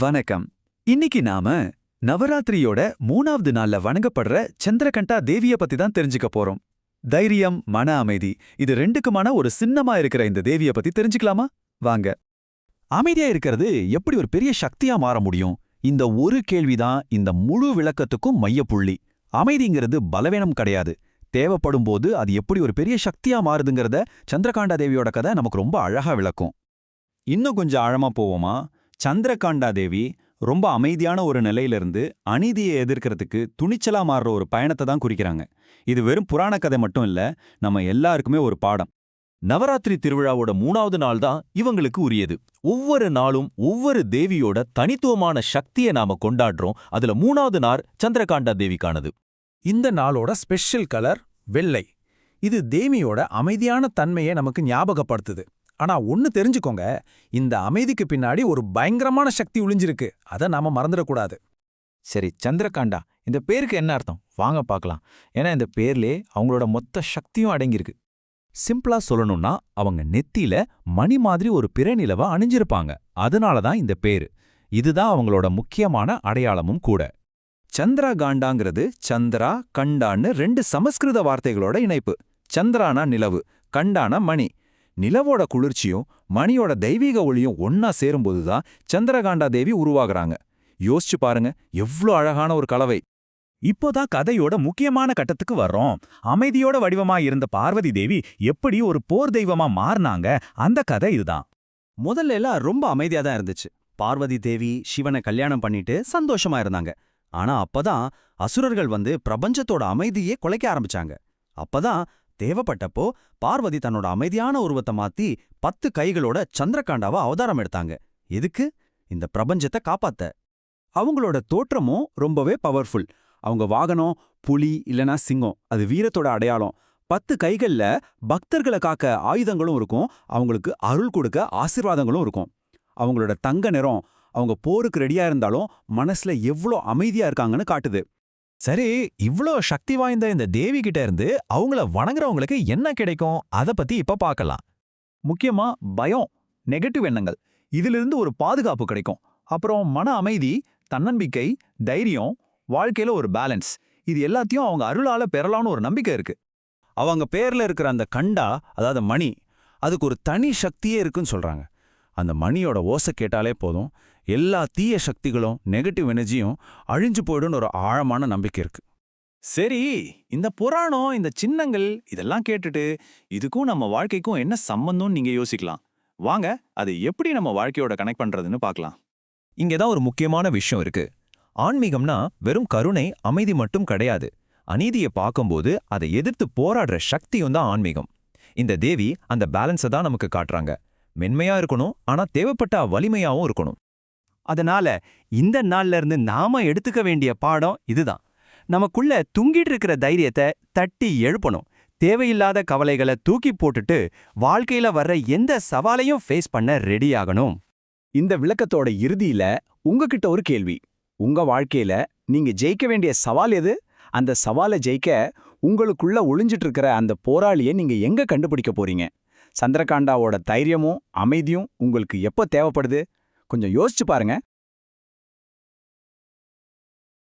வணக்கம். இன்னைக்கு நாம நவராத்திரியோட 3வது நாள்ல வணங்கப்படுற சந்திரகண்டா தேவிய பத்தி தான் தெரிஞ்சுக்க போறோம். தைரியம், மன அமைதி இது ரெண்டுக்குமான ஒரு சின்னமா இருக்கிற இந்த தேவிய பத்தி தெரிஞ்சுக்கலாமா? வாங்க. அமைதியா இருக்கிறது எப்படி ஒரு பெரிய சக்தியா மாற முடியும்? இந்த ஒரு கேள்விதான் இந்த முழு விளக்கத்துக்கும் மையப்புள்ளி. அமைதிங்கிறது பலவீனம் கிடையாது. தேவைப்படும் போது அது எப்படி ஒரு பெரிய சக்தியா மாறுதுங்கிறத சந்திரகாண்டா தேவியோட கதை நமக்கு ரொம்ப அழகா விளக்கும். இன்னும் கொஞ்சம் ஆழமா போவோமா? சந்திரகாண்டா தேவி ரொம்ப அமைதியான ஒரு நிலையிலிருந்து அநீதியை எதிர்க்கிறதுக்கு துணிச்சலா மாறுற ஒரு பயணத்தை தான் குறிக்கிறாங்க. இது வெறும் புராண கதை மட்டும் இல்ல, நம்ம எல்லாருக்குமே ஒரு பாடம். நவராத்திரி திருவிழாவோட 3வது நாள் தான் இவங்களுக்கு உரியது. ஒவ்வொரு நாளும் ஒவ்வொரு தேவியோட தனித்துவமான சக்தியை நாம கொண்டாடுறோம். அதுல 3வது நாள் சந்திரகாண்டா தேவிக்கானது. இந்த நாளோட ஸ்பெஷல் கலர் வெள்ளை. இது தேவியோட அமைதியான தன்மையை நமக்கு ஞாபகப்படுத்துது. ஆனா ஒன்னு தெரிஞ்சுக்கோங்க, இந்த அமைதிக்கு பின்னாடி ஒரு பயங்கரமான சக்தி ஒளிஞ்சிருக்கு. அதை நாம மறந்துடக்கூடாது. சரி, சந்திரகாண்டா இந்த பேருக்கு என்ன அர்த்தம்? வாங்க பார்க்கலாம். ஏன்னா இந்த பேர்லே அவங்களோட மொத்த சக்தியும் அடங்கியிருக்கு. சிம்பிளா சொல்லணும்னா அவங்க நெத்தியில மணி மாதிரி ஒரு பிறைநிலவ அணிஞ்சிருப்பாங்க. அதனால தான் இந்த பேரு. இதுதான் அவங்களோட முக்கியமான அடையாளமும் கூட. சந்திரகாண்டாங்கிறது சந்திரா கண்டான்னு 2 சமஸ்கிருத வார்த்தைகளோட இணைப்பு. சந்திரானா நிலவு, கண்டானா மணி. நிலவோட குளிர்ச்சியும் மணியோட தெய்வீக ஒளியும் ஒன்னா சேரும்போதுதான் சந்திரகாண்டா தேவி உருவாகுறாங்க. யோசிச்சு பாருங்க, எவ்ளோ அழகான ஒரு கலவை. இப்போதான் கதையோட முக்கியமான கட்டத்துக்கு வர்றோம். அமைதியோட வடிவமா இருந்த பார்வதி தேவி எப்படி ஒரு போர் தெய்வமா மாறினாங்க, அந்த கதை இதுதான். முதல்ல எல்லாம் ரொம்ப அமைதியா தான் இருந்துச்சு. பார்வதி தேவி சிவனை கல்யாணம் பண்ணிட்டு சந்தோஷமா இருந்தாங்க. ஆனா அப்பதான் அசுரர்கள் வந்து பிரபஞ்சத்தோட அமைதியே குலைக்க ஆரம்பிச்சாங்க. அப்பதான் தேவைப்பட்டப்போ பார்வதி தன்னோட அமைதியான உருவத்தை மாத்தி 10 கைகளோட சந்திரகாண்டாவா அவதாரம் எடுத்தாங்க. எதுக்கு? இந்த பிரபஞ்சத்தை காப்பாத்த. அவங்களோட தோற்றமும் ரொம்பவே பவர்ஃபுல். அவங்க வாகனம் புலி இல்லனா சிங்கம், அது வீரத்தோட அடையாளம். 10 கைகள்ல பக்தர்களை காக்க ஆயுதங்களும் இருக்கும், அவங்களுக்கு அருள் கொடுக்க ஆசீர்வாதங்களும் இருக்கும். அவங்களோட தங்க நிறம் அவங்க போருக்கு ரெடியா இருந்தாலும் மனசுல எவ்ளோ அமைதியா இருக்காங்கன்னு காட்டுது. சரி, இவ்ளோ சக்தி வாய்ந்த இந்த தேவி கிட்ட இருந்து அவங்கள வணங்குறவங்களுக்கு என்ன கிடைக்கும்? அத பத்தி இப்ப பார்க்கலாம். முக்கியமா பயம், நெகட்டிவ் எண்ணங்கள், இதிலிருந்து ஒரு பாதுகாப்பு கிடைக்கும். அப்புறம் மன அமைதி, தன்னம்பிக்கை, தைரியம், வாழ்க்கையில ஒரு பேலன்ஸ், இது எல்லாத்தையும் அவங்க அருளால பெறலாம்னு ஒரு நம்பிக்கை இருக்கு. அவங்க பேர்ல இருக்கிற அந்த கண்டா, அதாவது மணி, அதுக்கு ஒரு தனி சக்தியே இருக்குன்னு சொல்றாங்க. அந்த மணியோட ஓசை கேட்டாலே போதும், எல்லா தீய சக்திகளும் நெகட்டிவ் எனர்ஜியும் அழிஞ்சு போயிடும்னு ஒரு ஆழமான நம்பிக்கை இருக்கு. சரி, இந்த புராணம், இந்த சின்னங்கள் இதெல்லாம் கேட்டுட்டு இதுக்கும் நம்ம வாழ்க்கைக்கும் என்ன சம்பந்தம்னு நீங்க யோசிக்கலாம். வாங்க, அது எப்படி நம்ம வாழ்க்கையோட கனெக்ட் பண்றதுன்னு பார்க்கலாம். இங்கதான் ஒரு முக்கியமான விஷயம் இருக்கு. ஆன்மீகம்னா வெறும் கருணை, அமைதி மட்டும் கிடையாது. அநீதியை பார்க்கும்போது அதை எதிர்த்து போராடுற சக்தியும் தான் ஆன்மீகம். இந்த தேவி அந்த பேலன்ஸை தான் நமக்கு காட்டுறாங்க. மென்மையா இருக்கணும், ஆனா தேவைப்பட்ட வலிமையாவும் இருக்கணும். அதனால இந்த நாள்ல இருந்து நாம எடுத்துக்க வேண்டிய பாடம் இதுதான். நமக்குள்ள தூங்கிட்டு இருக்கிற தைரியத்தை தட்டி எழுப்பணும். தேவையில்லாத கவலைகளை தூக்கி போட்டுட்டு வாழ்க்கையில வர்ற எந்த சவாலையும் ஃபேஸ் பண்ண ரெடி ஆகணும். இந்த விளக்கத்தோட இறுதியில உங்ககிட்ட ஒரு கேள்வி. உங்க வாழ்க்கையில நீங்க ஜெயிக்க வேண்டிய சவால் எது? அந்த சவாலை ஜெயிக்க உங்களுக்குள்ள ஒளிஞ்சிட்டு இருக்கிற அந்த போராளியை நீங்க எங்க கண்டுபிடிக்க போறீங்க? சந்திரகாண்டாவோட தைரியமும் அமைதியும் உங்களுக்கு எப்போ தேவைப்படுது? கொஞ்சம் யோசிச்சு பாருங்க.